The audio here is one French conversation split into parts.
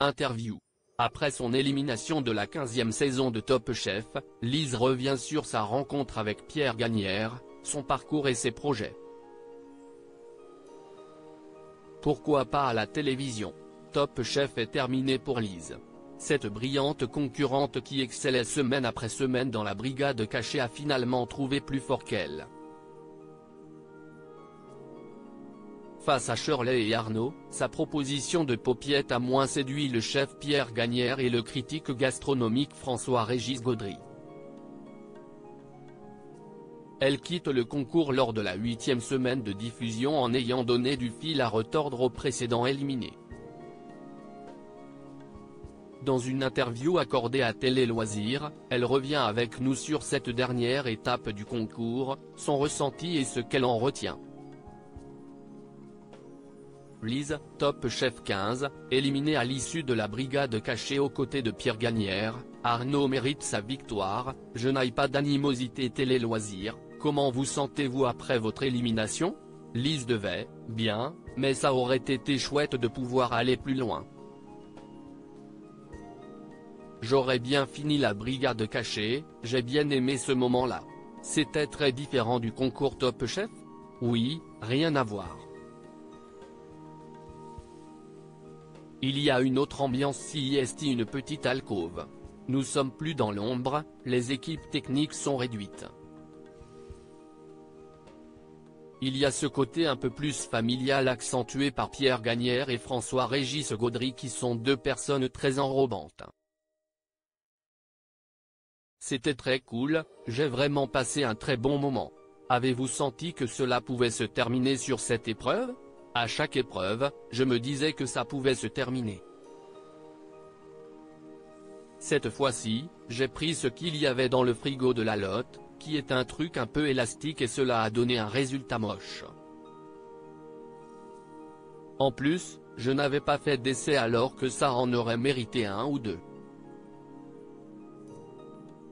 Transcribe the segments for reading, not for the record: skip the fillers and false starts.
Interview. Après son élimination de la 15e saison de Top Chef, Lise revient sur sa rencontre avec Pierre Gagnaire, son parcours et ses projets. Pourquoi pas à la télévision? Top Chef est terminé pour Lise. Cette brillante concurrente qui excellait semaine après semaine dans la brigade cachée a finalement trouvé plus fort qu'elle. Face à Shirley et Arnaud, sa proposition de paupiette a moins séduit le chef Pierre Gagnaire et le critique gastronomique François-Régis Gaudry. Elle quitte le concours lors de la 8e semaine de diffusion en ayant donné du fil à retordre aux précédents éliminés. Dans une interview accordée à Télé Loisirs, elle revient avec nous sur cette dernière étape du concours, son ressenti et ce qu'elle en retient. Lise, Top Chef 15, éliminée à l'issue de la brigade cachée aux côtés de Pierre Gagnaire, Arnaud mérite sa victoire, je n'ai pas d'animosité. Télé Loisirs, comment vous sentez-vous après votre élimination? Lise devait, bien, mais ça aurait été chouette de pouvoir aller plus loin. J'aurais bien fini la brigade cachée, j'ai bien aimé ce moment-là. C'était très différent du concours Top Chef? Oui, rien à voir. Il y a une autre ambiance CIST, une petite alcôve. Nous sommes plus dans l'ombre, les équipes techniques sont réduites. Il y a ce côté un peu plus familial accentué par Pierre Gagnaire et François-Régis Gaudry qui sont deux personnes très enrobantes. C'était très cool, j'ai vraiment passé un très bon moment. Avez-vous senti que cela pouvait se terminer sur cette épreuve? À chaque épreuve, je me disais que ça pouvait se terminer. Cette fois-ci, j'ai pris ce qu'il y avait dans le frigo de la lotte, qui est un truc un peu élastique et cela a donné un résultat moche. En plus, je n'avais pas fait d'essai alors que ça en aurait mérité un ou deux.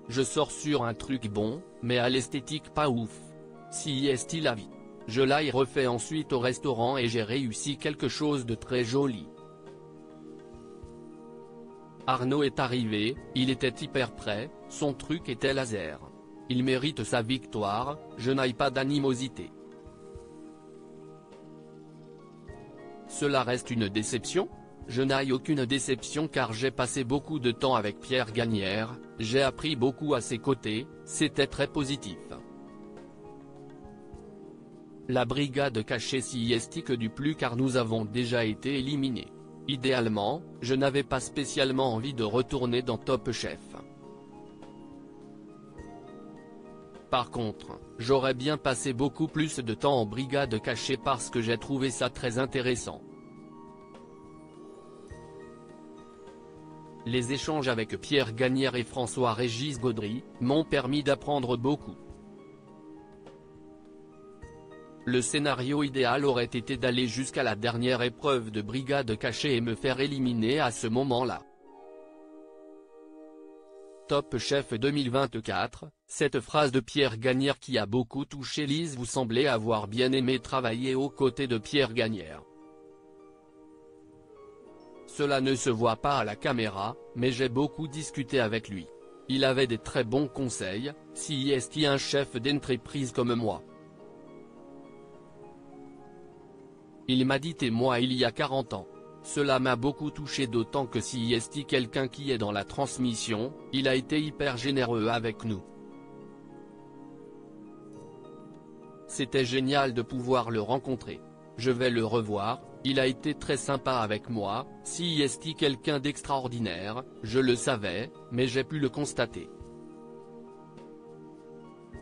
Je sors sur un truc bon, mais à l'esthétique pas ouf. CIST la vie. Je l'ai refait ensuite au restaurant et j'ai réussi quelque chose de très joli. Arnaud est arrivé, il était hyper prêt, son truc était laser. Il mérite sa victoire, je n'ai pas d'animosité. Cela reste une déception? Je n'ai aucune déception car j'ai passé beaucoup de temps avec Pierre Gagnaire, j'ai appris beaucoup à ses côtés, c'était très positif. La brigade cachée CIST que du plus car nous avons déjà été éliminés. Idéalement, je n'avais pas spécialement envie de retourner dans Top Chef. Par contre, j'aurais bien passé beaucoup plus de temps en brigade cachée parce que j'ai trouvé ça très intéressant. Les échanges avec Pierre Gagnaire et François-Régis Gaudry m'ont permis d'apprendre beaucoup. Le scénario idéal aurait été d'aller jusqu'à la dernière épreuve de brigade cachée et me faire éliminer à ce moment-là. Top Chef 2024, cette phrase de Pierre Gagnaire qui a beaucoup touché Lise. Vous semblez avoir bien aimé travailler aux côtés de Pierre Gagnaire. Cela ne se voit pas à la caméra, mais j'ai beaucoup discuté avec lui. Il avait des très bons conseils, CIST un chef d'entreprise comme moi. Il m'a dit t'es moi il y a 40 ans. Cela m'a beaucoup touché d'autant que CIST quelqu'un qui est dans la transmission, il a été hyper généreux avec nous. C'était génial de pouvoir le rencontrer. Je vais le revoir, il a été très sympa avec moi, CIST quelqu'un d'extraordinaire, je le savais, mais j'ai pu le constater.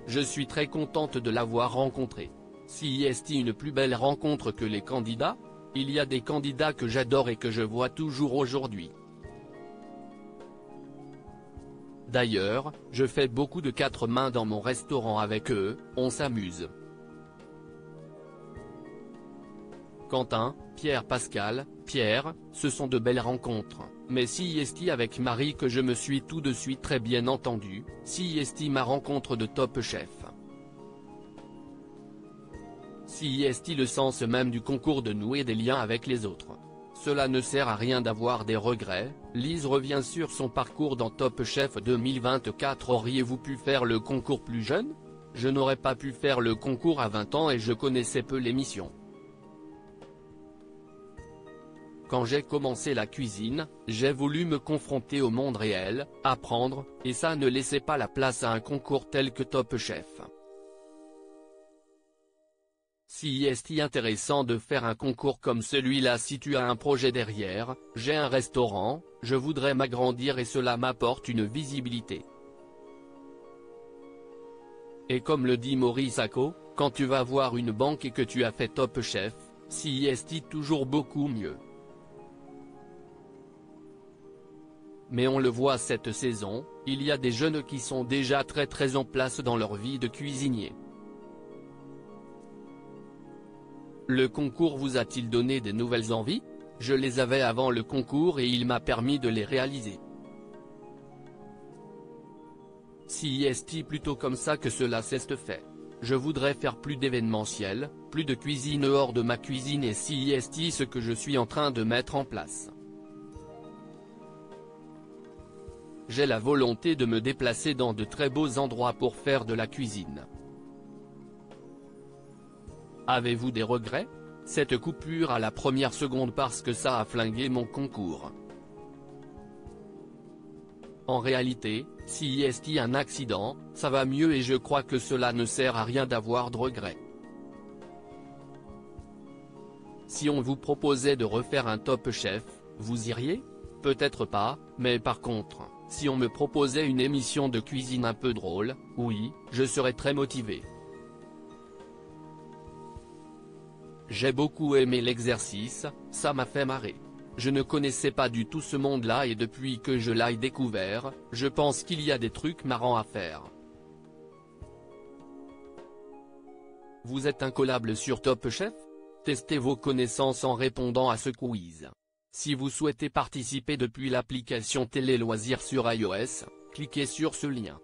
Je suis très contente de l'avoir rencontré. CIST une plus belle rencontre que les candidats? Il y a des candidats que j'adore et que je vois toujours aujourd'hui. D'ailleurs, je fais beaucoup de 4 mains dans mon restaurant avec eux, on s'amuse. Quentin, Pierre Pascal, Pierre, ce sont de belles rencontres, mais CIST avec Marie que je me suis tout de suite très bien entendu, CIST ma rencontre de Top Chef. CIST le sens même du concours de nouer des liens avec les autres. Cela ne sert à rien d'avoir des regrets. Lise revient sur son parcours dans Top Chef 2024. Auriez-vous pu faire le concours plus jeune? Je n'aurais pas pu faire le concours à 20 ans et je connaissais peu l'émission. Quand j'ai commencé la cuisine, j'ai voulu me confronter au monde réel, apprendre, et ça ne laissait pas la place à un concours tel que Top Chef. Si est intéressant de faire un concours comme celui-là si tu as un projet derrière, j'ai un restaurant, je voudrais m'agrandir et cela m'apporte une visibilité. Et comme le dit Maurice Acco, quand tu vas voir une banque et que tu as fait Top Chef, si est toujours beaucoup mieux. Mais on le voit cette saison, il y a des jeunes qui sont déjà très en place dans leur vie de cuisinier. Le concours vous a-t-il donné des nouvelles envies? Je les avais avant le concours et il m'a permis de les réaliser. Si est plutôt comme ça que cela s'est fait. Je voudrais faire plus d'événementiel, plus de cuisine hors de ma cuisine et si est ce que je suis en train de mettre en place. J'ai la volonté de me déplacer dans de très beaux endroits pour faire de la cuisine. Avez-vous des regrets? Cette coupure à la première seconde parce que ça a flingué mon concours. En réalité, si est un accident, ça va mieux et je crois que cela ne sert à rien d'avoir de regrets. Si on vous proposait de refaire un Top Chef, vous iriez? Peut-être pas, mais par contre, si on me proposait une émission de cuisine un peu drôle, oui, je serais très motivé. J'ai beaucoup aimé l'exercice, ça m'a fait marrer. Je ne connaissais pas du tout ce monde-là et depuis que je l'ai découvert, je pense qu'il y a des trucs marrants à faire. Vous êtes incollable sur Top Chef? Testez vos connaissances en répondant à ce quiz. Si vous souhaitez participer depuis l'application Télé Loisirs sur iOS, cliquez sur ce lien.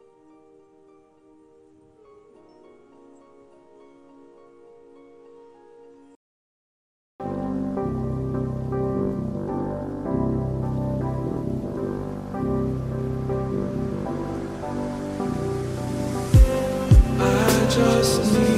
Just need